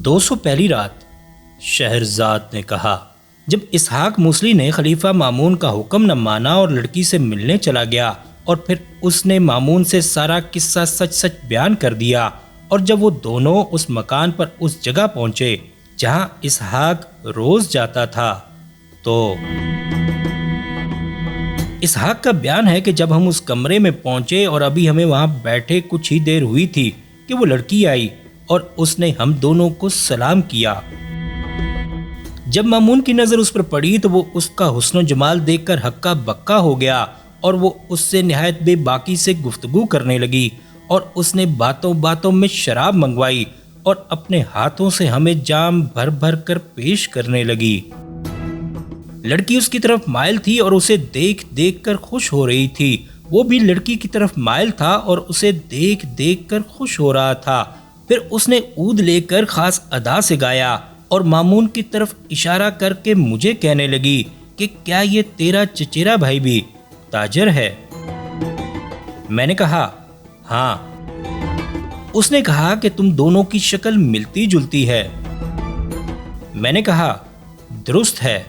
200 پہلی رات۔ شہرزاد نے کہا، جب اسحاق موصلی نے خلیفہ مامون کا حکم نہ مانا اور لڑکی سے ملنے چلا گیا، اور پھر اس نے مامون سے سارا قصہ سچ سچ بیان کر دیا، اور جب وہ دونوں اس مکان پر اس جگہ پہنچے جہاں اسحاق روز جاتا تھا، تو اسحاق کا بیان ہے کہ جب ہم اس کمرے میں پہنچے اور ابھی ہمیں وہاں بیٹھے کچھ ہی دیر ہوئی تھی کہ وہ لڑکی آئی اور اس نے ہم دونوں کو سلام کیا۔ جب مامون کی نظر اس پر پڑی تو وہ اس کا حسن و جمال دیکھ کر ہکا بکا ہو گیا، اور وہ اس سے نہایت بے باکی سے گفتگو کرنے لگی، اور اس نے باتوں باتوں میں شراب منگوائی اور اپنے ہاتھوں سے ہمیں جام بھر بھر کر پیش کرنے لگی۔ لڑکی اس کی طرف مائل تھی اور اسے دیکھ دیکھ کر خوش ہو رہی تھی، وہ بھی لڑکی کی طرف مائل تھا اور اسے دیکھ دیکھ کر خوش ہو رہا تھا۔ پھر اس نے عود لے کر خاص ادا سے گایا اور مامون کی طرف اشارہ کر کے مجھے کہنے لگی کہ کیا یہ تیرا چچیرا بھائی بھی تاجر ہے؟ میں نے کہا ہاں۔ اس نے کہا کہ تم دونوں کی شکل ملتی جلتی ہے۔ میں نے کہا درست ہے۔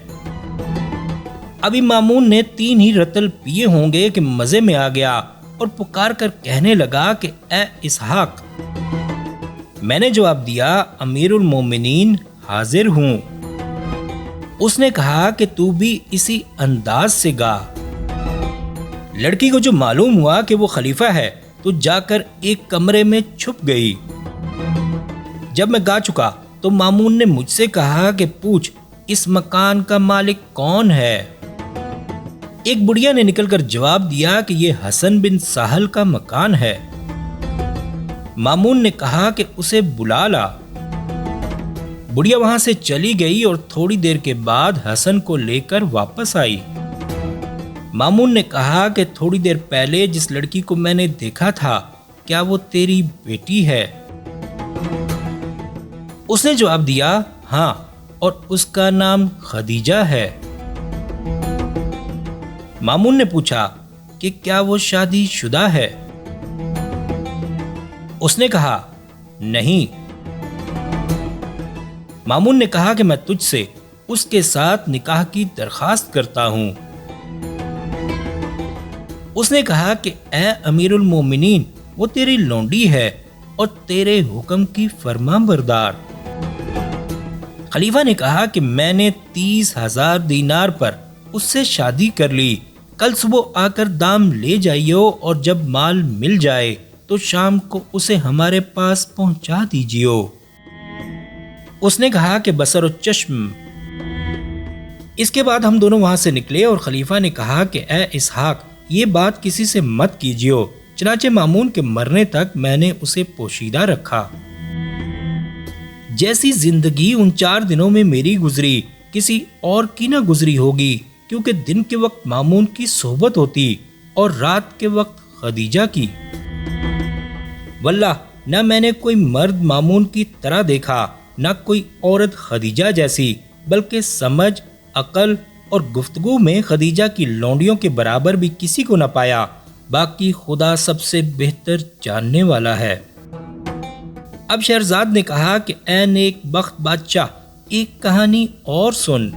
ابھی مامون نے 3 ہی رتل پیے ہوں گے کہ مزے میں آ گیا اور پکار کر کہنے لگا کہ اے اسحاق۔ میں نے جواب دیا، امیر المومنین حاضر ہوں۔ اس نے کہا کہ تو بھی اسی انداز سے گا۔ لڑکی کو جو معلوم ہوا کہ وہ خلیفہ ہے تو جا کر ایک کمرے میں چھپ گئی۔ جب میں گا چکا تو مامون نے مجھ سے کہا کہ پوچھ اس مکان کا مالک کون ہے؟ ایک بڑھیا نے نکل کر جواب دیا کہ یہ حسن بن سہل کا مکان ہے۔ مامون نے کہا کہ اسے بلا لا۔ بڑھیا وہاں سے چلی گئی اور تھوڑی دیر کے بعد حسن کو لے کر واپس آئی۔ مامون نے کہا کہ تھوڑی دیر پہلے جس لڑکی کو میں نے دیکھا تھا، کیا وہ تیری بیٹی ہے؟ اس نے جواب دیا ہاں، اور اس کا نام خدیجہ ہے۔ مامون نے پوچھا کہ کیا وہ شادی شدہ ہے؟ اس نے کہا نہیں۔ مامون نے کہا کہ میں تجھ سے اس کے ساتھ نکاح کی درخواست کرتا ہوں۔ اس نے کہا کہ اے امیر المومنین، وہ تیری لونڈی ہے اور تیرے حکم کی فرما بردار۔ خلیفہ نے کہا کہ میں نے 30,000 دینار پر اس سے شادی کر لی، کل صبح آ کر دام لے جائیو اور جب مال مل جائے تو شام کو اسے ہمارے پاس پہنچا دیجیو۔ اس نے کہا کہ بصر و چشم۔ اس کے بعد ہم دونوں وہاں سے نکلے اور خلیفہ نے کہا کہ اے اسحاق، یہ بات کسی سے مت کیجیو۔ چنانچہ مامون کے مرنے تک میں نے اسے پوشیدہ رکھا۔ جیسی زندگی ان 4 دنوں میں میری گزری، کسی اور کی نہ گزری ہوگی، کیونکہ دن کے وقت مامون کی صحبت ہوتی اور رات کے وقت خدیجہ کی۔ واللہ نہ میں نے کوئی مرد مامون کی طرح دیکھا، نہ کوئی عورت خدیجہ جیسی، بلکہ سمجھ، عقل اور گفتگو میں خدیجہ کی لونڈیوں کے برابر بھی کسی کو نہ پایا۔ باقی خدا سب سے بہتر جاننے والا ہے۔ اب شہرزاد نے کہا کہ اے نیک بخت بادشاہ، ایک کہانی اور سن۔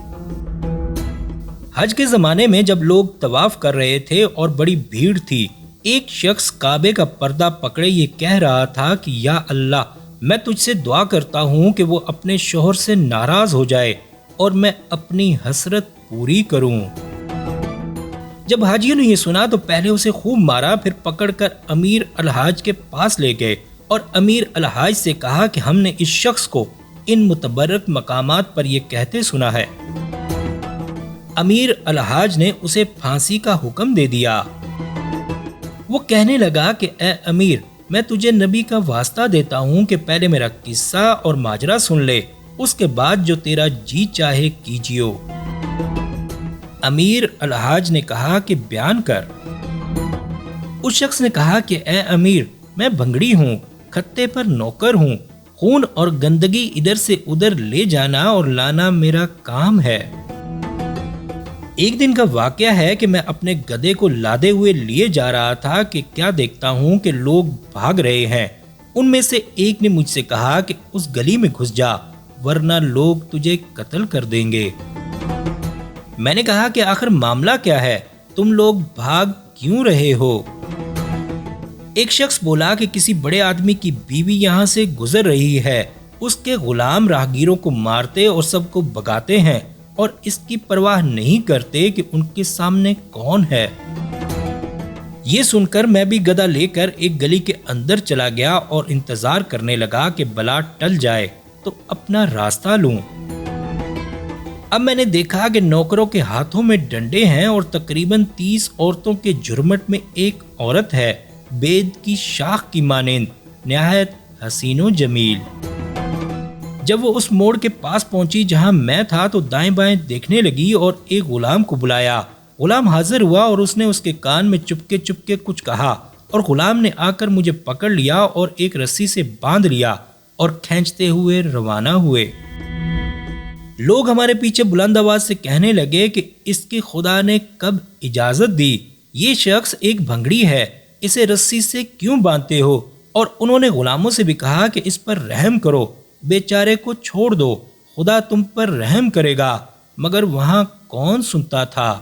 حج کے زمانے میں جب لوگ طواف کر رہے تھے اور بڑی بھیڑ تھی، ایک شخص کعبے کا پردہ پکڑے یہ کہہ رہا تھا کہ یا اللہ، میں تجھ سے دعا کرتا ہوں کہ وہ اپنے شوہر سے ناراض ہو جائے اور میں اپنی حسرت پوری کروں۔ جب حاجیوں نے یہ سنا تو پہلے اسے خوب مارا، پھر پکڑ کر امیر الحاج کے پاس لے گئے اور امیر الحاج سے کہا کہ ہم نے اس شخص کو ان متبرک مقامات پر یہ کہتے سنا ہے۔ امیر الحاج نے اسے پھانسی کا حکم دے دیا۔ وہ کہنے لگا کہ اے امیر، میں تجھے نبی کا واسطہ دیتا ہوں کہ پہلے میرا قصہ اور ماجرا سن لے، اس کے بعد جو تیرا جی چاہے کیجیو۔ امیر الحاج نے کہا کہ بیان کر۔ اس شخص نے کہا کہ اے امیر، میں بھنگڑی ہوں، کھتے پر نوکر ہوں، خون اور گندگی ادھر سے ادھر لے جانا اور لانا میرا کام ہے۔ ایک دن کا واقعہ ہے کہ میں اپنے گدھے کو لادے ہوئے لیے جا رہا تھا کہ کیا دیکھتا ہوں کہ لوگ بھاگ رہے ہیں۔ ان میں سے ایک نے مجھ سے کہا کہ اس گلی میں گھس جا ورنہ لوگ تجھے قتل کر دیں گے۔ میں نے کہا کہ آخر معاملہ کیا ہے، تم لوگ بھاگ کیوں رہے ہو؟ ایک شخص بولا کہ کسی بڑے آدمی کی بیوی یہاں سے گزر رہی ہے، اس کے غلام راہگیروں کو مارتے اور سب کو بھگاتے ہیں اور اس کی پرواہ نہیں کرتے کہ ان کے سامنے کون ہے۔ یہ سن کر میں بھی گدا لے کر ایک گلی کے اندر چلا گیا اور انتظار کرنے لگا کہ بلا ٹل جائے تو اپنا راستہ لوں۔ اب میں نے دیکھا کہ نوکروں کے ہاتھوں میں ڈنڈے ہیں اور تقریباً 30 عورتوں کے جھرمٹ میں ایک عورت ہے، بید کی شاخ کی مانند، نہایت حسین و جمیل۔ جب وہ اس موڑ کے پاس پہنچی جہاں میں تھا تو دائیں بائیں دیکھنے لگی اور ایک غلام کو بلایا۔ غلام حاضر ہوا اور اس نے اس کے کان میں چپکے چپکے کچھ کہا اور غلام نے آ کر مجھے پکڑ لیا اور ایک رسی سے باندھ لیا اور کھینچتے ہوئے روانہ ہوئے۔ لوگ ہمارے پیچھے بلند آواز سے کہنے لگے کہ اس کی خدا نے کب اجازت دی، یہ شخص ایک بھنگڑی ہے، اسے رسی سے کیوں باندھتے ہو؟ اور انہوں نے غلاموں سے بھی کہا کہ اس پر رحم کرو، بیچارے کو چھوڑ دو، خدا تم پر رحم کرے گا۔ مگر وہاں کون سنتا تھا؟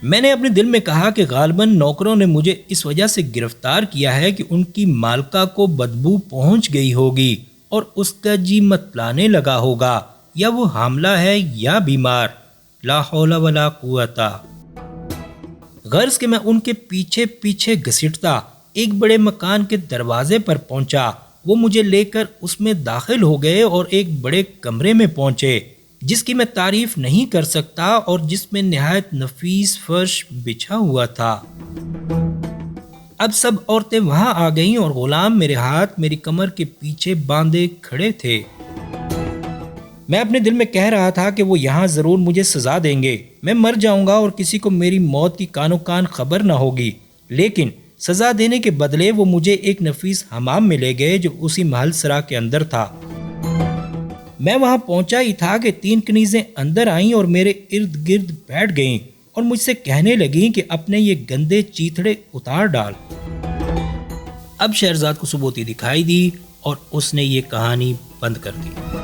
میں نے اپنے دل میں کہا کہ غالباً نوکروں نے مجھے اس وجہ سے گرفتار کیا ہے کہ ان کی مالکہ کو بدبو پہنچ گئی ہوگی اور اس کا جی متلانے لگا ہوگا، یا وہ حاملہ ہے یا بیمار۔ لا حول ولا قوت۔ غرض کہ میں ان کے پیچھے پیچھے گھسٹتا ایک بڑے مکان کے دروازے پر پہنچا۔ وہ مجھے لے کر اس میں داخل ہو گئے اور ایک بڑے کمرے میں پہنچے جس کی میں تعریف نہیں کر سکتا اور جس میں نہایت نفیس فرش بچھا ہوا تھا۔ اب سب عورتیں وہاں آ گئیں اور غلام میرے ہاتھ میری کمر کے پیچھے باندھے کھڑے تھے۔ میں اپنے دل میں کہہ رہا تھا کہ وہ یہاں ضرور مجھے سزا دیں گے، میں مر جاؤں گا اور کسی کو میری موت کی کانو کان خبر نہ ہوگی، لیکن سزا دینے کے بدلے وہ مجھے ایک نفیس حمام میں لے گئے جو اسی محل سرا کے اندر تھا۔ میں وہاں پہنچا ہی تھا کہ 3 کنیزیں اندر آئیں اور میرے ارد گرد بیٹھ گئیں اور مجھ سے کہنے لگیں کہ اپنے یہ گندے چیتھڑے اتار ڈال۔ اب شہرزاد کو ثبوتی دکھائی دی اور اس نے یہ کہانی بند کر دی۔